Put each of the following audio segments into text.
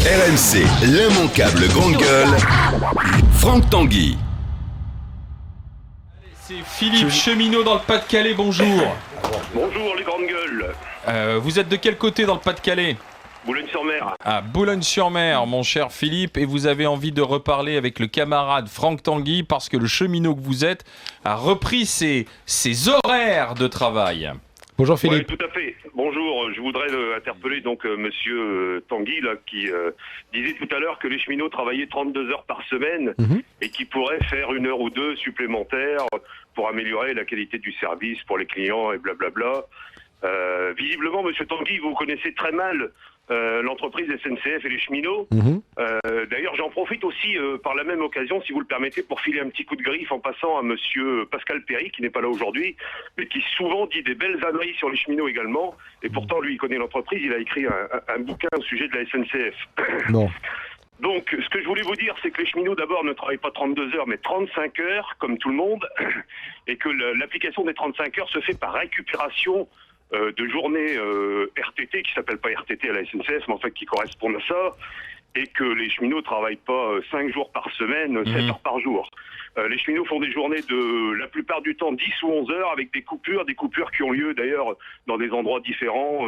RMC, l'immanquable grande gueule, Franck Tanguy. C'est Philippe Cheminot dans le Pas-de-Calais, bonjour. Bonjour les grandes gueules. Vous êtes de quel côté dans le Pas-de-Calais ? Boulogne-sur-Mer. À Boulogne-sur-Mer, mon cher Philippe, et vous avez envie de reparler avec le camarade Franck Tanguy parce que le cheminot que vous êtes a repris ses horaires de travail. Bonjour Philippe. Oui, tout à fait. Bonjour, je voudrais interpeller donc monsieur Tanguy là, qui disait tout à l'heure que les cheminots travaillaient 32 heures par semaine et qui pourraient faire 1 heure ou 2 supplémentaires pour améliorer la qualité du service pour les clients et blablabla. Visiblement, monsieur Tanguy, vous connaissez très mal l'entreprise SNCF et les cheminots. D'ailleurs, j'en profite aussi par la même occasion, si vous le permettez, pour filer un petit coup de griffe en passant à monsieur Pascal Perry, qui n'est pas là aujourd'hui, mais qui souvent dit des belles âneries sur les cheminots également. Et pourtant, lui, il connaît l'entreprise, il a écrit un bouquin au sujet de la SNCF. Non. Donc, ce que je voulais vous dire, c'est que les cheminots, d'abord, ne travaillent pas 32 heures, mais 35 heures, comme tout le monde, et que l'application des 35 heures se fait par récupération de journées RTT, qui s'appelle pas RTT à la SNCF, mais en fait qui correspondent à ça, et que les cheminots travaillent pas 5 jours par semaine, 7 heures par jour. Les cheminots font des journées de, la plupart du temps, 10 ou 11 heures, avec des coupures qui ont lieu d'ailleurs dans des endroits différents,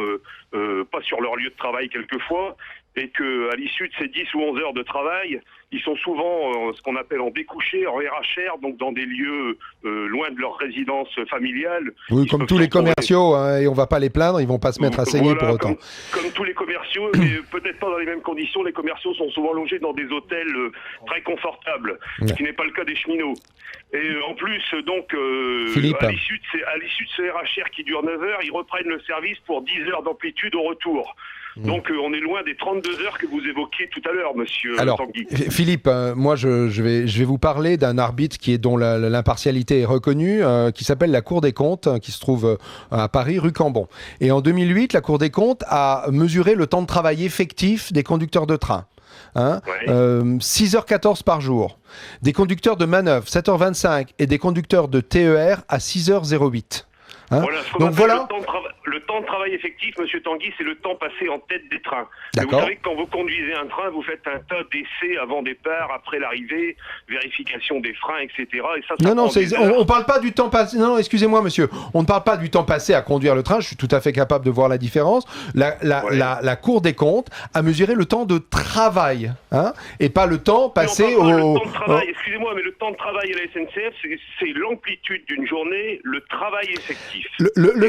pas sur leur lieu de travail quelquefois, et qu'à l'issue de ces 10 ou 11 heures de travail, ils sont souvent ce qu'on appelle en découché, en RHR, donc dans des lieux loin de leur résidence familiale. Oui, comme tous les commerciaux, hein, et on va pas les plaindre, ils vont pas se mettre à saigner pour autant. Comme tous les commerciaux, mais peut-être pas dans les mêmes conditions. Les commerciaux sont souvent logés dans des hôtels très confortables, ce qui n'est pas le cas des cheminots. Et en plus, donc, à l'issue de ce RHR qui dure 9 heures, ils reprennent le service pour 10 heures d'amplitude au retour. Donc on est loin des 32 heures que vous évoquiez tout à l'heure, monsieur Tanguy. Philippe, moi je vais vous parler d'un arbitre dont l'impartialité est reconnue, qui s'appelle la Cour des comptes, qui se trouve à Paris, rue Cambon. Et en 2008, la Cour des comptes a mesuré le temps de travail effectif des conducteurs de train. 6h14 par jour. Des conducteurs de manœuvre, 7h25, et des conducteurs de TER à 6h08. Voilà, le temps de travail effectif, monsieur Tanguy, c'est le temps passé en tête des trains. Mais vous savez que quand vous conduisez un train, vous faites un tas d'essais avant départ, après l'arrivée, vérification des freins, etc. Et ça on parle pas du temps passé. Non, excusez-moi, monsieur. On ne parle pas du temps passé à conduire le train. Je suis tout à fait capable de voir la différence. La Cour des comptes a mesuré le temps de travail, et pas le temps passé le temps de travail. Excusez-moi, mais le temps de travail à la SNCF, c'est l'amplitude d'une journée, le travail effectif. Le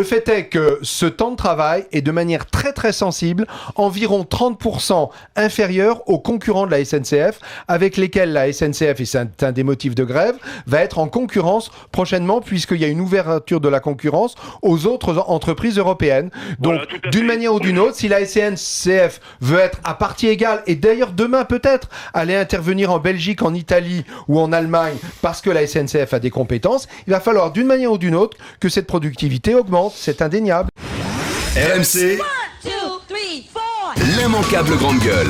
fait est que ce temps de travail est de manière très très sensible, environ 30% inférieur aux concurrents de la SNCF, avec lesquels la SNCF, et c'est un des motifs de grève, va être en concurrence prochainement, puisqu'il y a une ouverture de la concurrence aux autres entreprises européennes. Donc, d'une manière ou d'une autre, si la SNCF veut être à partie égale, et d'ailleurs demain peut-être aller intervenir en Belgique, en Italie ou en Allemagne, parce que la SNCF a des compétences, il va falloir d'une manière ou d'une autre que cette productivité augmente, c'est indéniable. RMC, 1, 2, 3, 4. l'immanquable grande gueule.